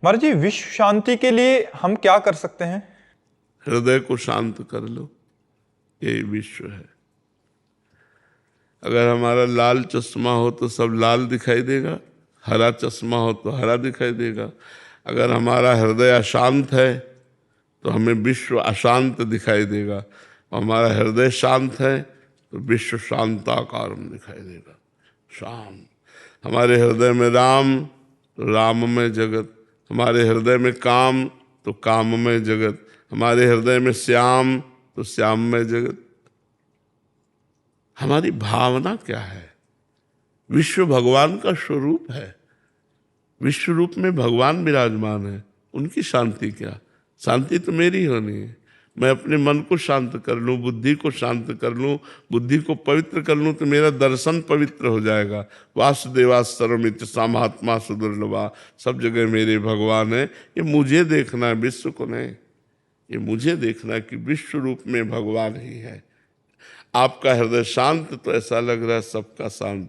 महाराज जी, विश्व शांति के लिए हम क्या कर सकते हैं? हृदय को शांत कर लो, यही विश्व है। अगर हमारा लाल चश्मा हो तो सब लाल दिखाई देगा, हरा चश्मा हो तो हरा दिखाई देगा। अगर हमारा हृदय अशांत है तो हमें विश्व अशांत दिखाई देगा, और हमारा हृदय शांत है तो विश्व शांताकार में दिखाई देगा, शांत। हमारे हृदय में राम तो राममय जगत, हमारे हृदय में काम तो काममय जगत, हमारे हृदय में श्याम तो श्याममय जगत। हमारी भावना क्या है? विश्व भगवान का स्वरूप है, विश्व रूप में भगवान विराजमान है। उनकी शांति क्या? शांति तो मेरी होनी है। मैं अपने मन को शांत कर लूं, बुद्धि को शांत कर लूं, बुद्धि को पवित्र कर लूं तो मेरा दर्शन पवित्र हो जाएगा। वासुदेवा सर्वमित सामात्मा सुदुर्लभा, सब जगह मेरे भगवान है। ये मुझे देखना है, विश्व को नहीं। ये मुझे देखना है कि विश्व रूप में भगवान ही है। आपका हृदय शांत तो ऐसा लग रहा है सबका शांत।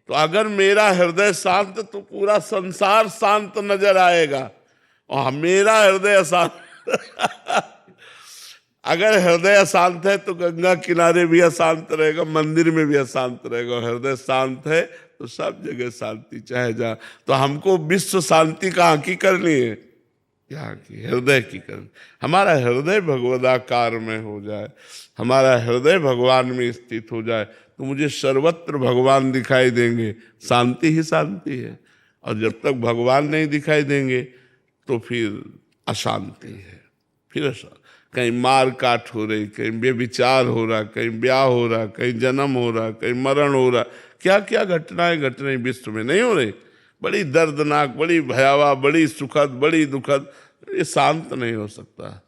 तो अगर मेरा हृदय शांत तो पूरा संसार शांत नजर आएगा, और मेरा हृदय अशांत अगर हृदय अशांत है तो गंगा किनारे भी अशांत रहेगा, मंदिर में भी अशांत रहेगा। हृदय शांत है तो सब जगह शांति चाहे जा। तो हमको विश्व शांति कहाँ की करनी है? यहाँ की, हृदय की करनी। हमारा हृदय भगवदाकार में हो जाए, हमारा हृदय भगवान में स्थित हो जाए तो मुझे सर्वत्र भगवान दिखाई देंगे। शांति ही शांति है। और जब तक भगवान नहीं दिखाई देंगे तो फिर अशांति है। फिर अशांति, कहीं मार काट हो रही, कहीं बेविचार हो रहा, कहीं ब्याह हो रहा, कहीं जन्म हो रहा, कहीं मरण हो रहा। क्या क्या घटनाएं घट रही विश्व में नहीं हो रही? बड़ी दर्दनाक, बड़ी भयावह, बड़ी सुखद, बड़ी दुखद। ये शांत नहीं हो सकता।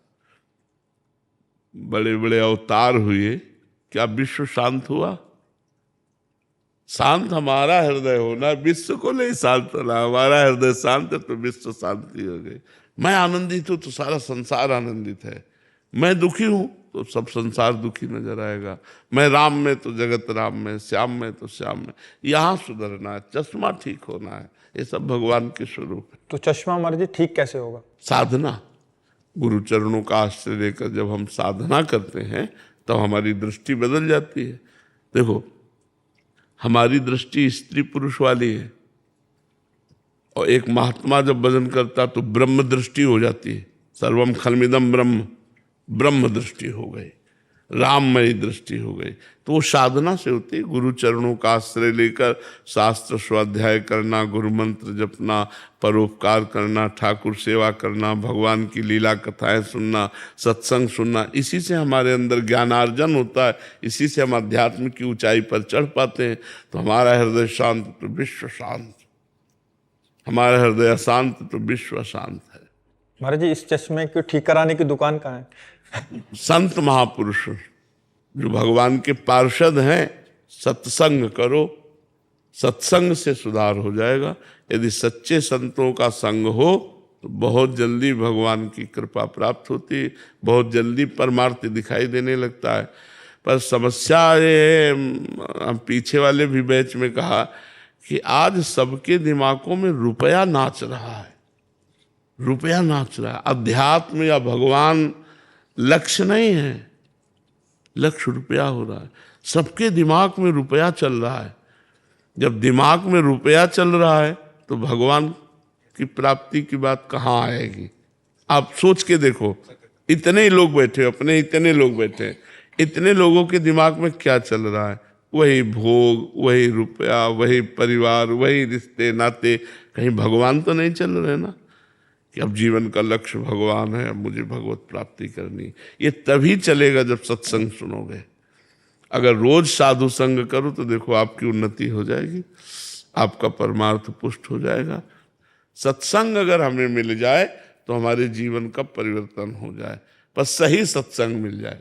बड़े बड़े अवतार हुए, क्या विश्व शांत हुआ? शांत हमारा हृदय होना, विश्व को नहीं शांत होना। हमारा हृदय शांत है तो विश्व शांति हो गई। मैं आनंदित हूं तो सारा संसार आनंदित है। मैं दुखी हूं तो सब संसार दुखी नजर आएगा। मैं राम में तो जगत राम में, श्याम में तो श्याम में। यहाँ सुधरना है, चश्मा ठीक होना है। ये सब भगवान के स्वरूप है। तो चश्मा महाराज जी ठीक कैसे होगा? साधना, गुरु चरणों का आश्रय लेकर जब हम साधना करते हैं तो हमारी दृष्टि बदल जाती है। देखो, हमारी दृष्टि स्त्री पुरुष वाली है, और एक महात्मा जब भजन करता तो ब्रह्म दृष्टि हो जाती है। सर्वम खलमिदम ब्रह्म, ब्रह्म दृष्टि हो गई, राममयी दृष्टि हो गई। तो वो साधना से होती है। गुरु चरणों का आश्रय लेकर शास्त्र स्वाध्याय करना, गुरु मंत्र जपना, परोपकार करना, ठाकुर सेवा करना, भगवान की लीला कथाएं सुनना, सत्संग सुनना, इसी से हमारे अंदर ज्ञानार्जन होता है। इसी से हम अध्यात्म की ऊंचाई पर चढ़ पाते हैं। तो हमारा हृदय शांत तो विश्व शांत, हमारा हृदय अशांत तो विश्व अशांत है। महाराज जी, इस चश्मे को ठीक कराने की दुकान कहाँ है? संत महापुरुष जो भगवान के पार्षद हैं, सत्संग करो, सत्संग से सुधार हो जाएगा। यदि सच्चे संतों का संग हो तो बहुत जल्दी भगवान की कृपा प्राप्त होती है, बहुत जल्दी परमार्थ दिखाई देने लगता है। पर समस्या ये, हम पीछे वाले भी बैच में कहा कि आज सबके दिमागों में रुपया नाच रहा है, रुपया नाच रहा है। अध्यात्म या भगवान लक्ष्य नहीं है, लक्ष्य रुपया हो रहा है। सबके दिमाग में रुपया चल रहा है। जब दिमाग में रुपया चल रहा है तो भगवान की प्राप्ति की बात कहाँ आएगी? आप सोच के देखो, इतने ही लोग बैठे, अपने इतने लोग बैठे, इतने लोगों के दिमाग में क्या चल रहा है? वही भोग, वही रुपया, वही परिवार, वही रिश्ते नाते। कहीं भगवान तो नहीं चल रहे ना, कि अब जीवन का लक्ष्य भगवान है, अब मुझे भगवत प्राप्ति करनी। ये तभी चलेगा जब सत्संग सुनोगे। अगर रोज साधु संग करो तो देखो आपकी उन्नति हो जाएगी, आपका परमार्थ पुष्ट हो जाएगा। सत्संग अगर हमें मिल जाए तो हमारे जीवन का परिवर्तन हो जाए, पर सही सत्संग मिल जाए।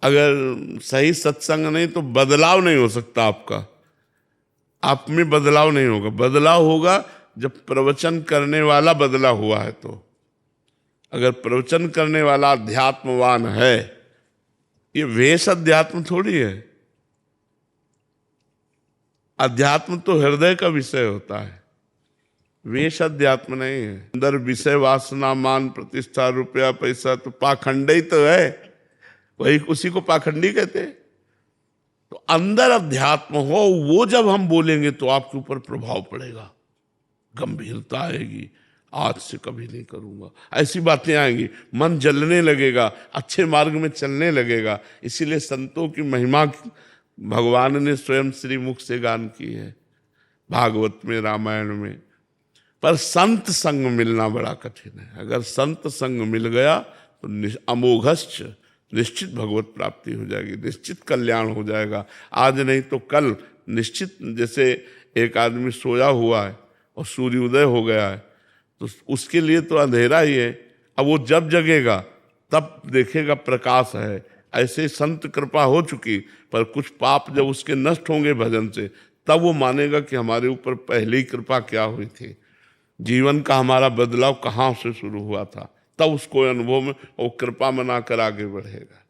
अगर सही सत्संग नहीं तो बदलाव नहीं हो सकता आपका, आप में बदलाव नहीं होगा। बदलाव होगा जब प्रवचन करने वाला बदला हुआ है। तो अगर प्रवचन करने वाला अध्यात्मवान है, ये वेश अध्यात्म थोड़ी है। अध्यात्म तो हृदय का विषय होता है। वेश अध्यात्म नहीं है। अंदर विषय वासना, मान, प्रतिष्ठा, रुपया, पैसा तो पाखंड ही तो है, वही उसी को पाखंडी कहते हैं। तो अंदर अध्यात्म हो, वो जब हम बोलेंगे तो आपके ऊपर प्रभाव पड़ेगा, गंभीरता आएगी। आज से कभी नहीं करूंगा, ऐसी बातें आएंगी, मन जलने लगेगा, अच्छे मार्ग में चलने लगेगा। इसीलिए संतों की महिमा भगवान ने स्वयं श्री मुख से गान की है, भागवत में, रामायण में। पर संत संग मिलना बड़ा कठिन है। अगर संत संग मिल गया तो अमोघश्च, निश्चित भगवत प्राप्ति हो जाएगी, निश्चित कल्याण हो जाएगा। आज नहीं तो कल निश्चित। जैसे एक आदमी सोया हुआ है और सूर्योदय हो गया है, तो उसके लिए तो अंधेरा ही है। अब वो जब जगेगा तब देखेगा प्रकाश है। ऐसे संत कृपा हो चुकी, पर कुछ पाप जब उसके नष्ट होंगे भजन से, तब वो मानेगा कि हमारे ऊपर पहले ही कृपा क्या हुई थी, जीवन का हमारा बदलाव कहाँ से शुरू हुआ था। तब उसको अनुभव में वो कृपा मनाकर आगे बढ़ेगा।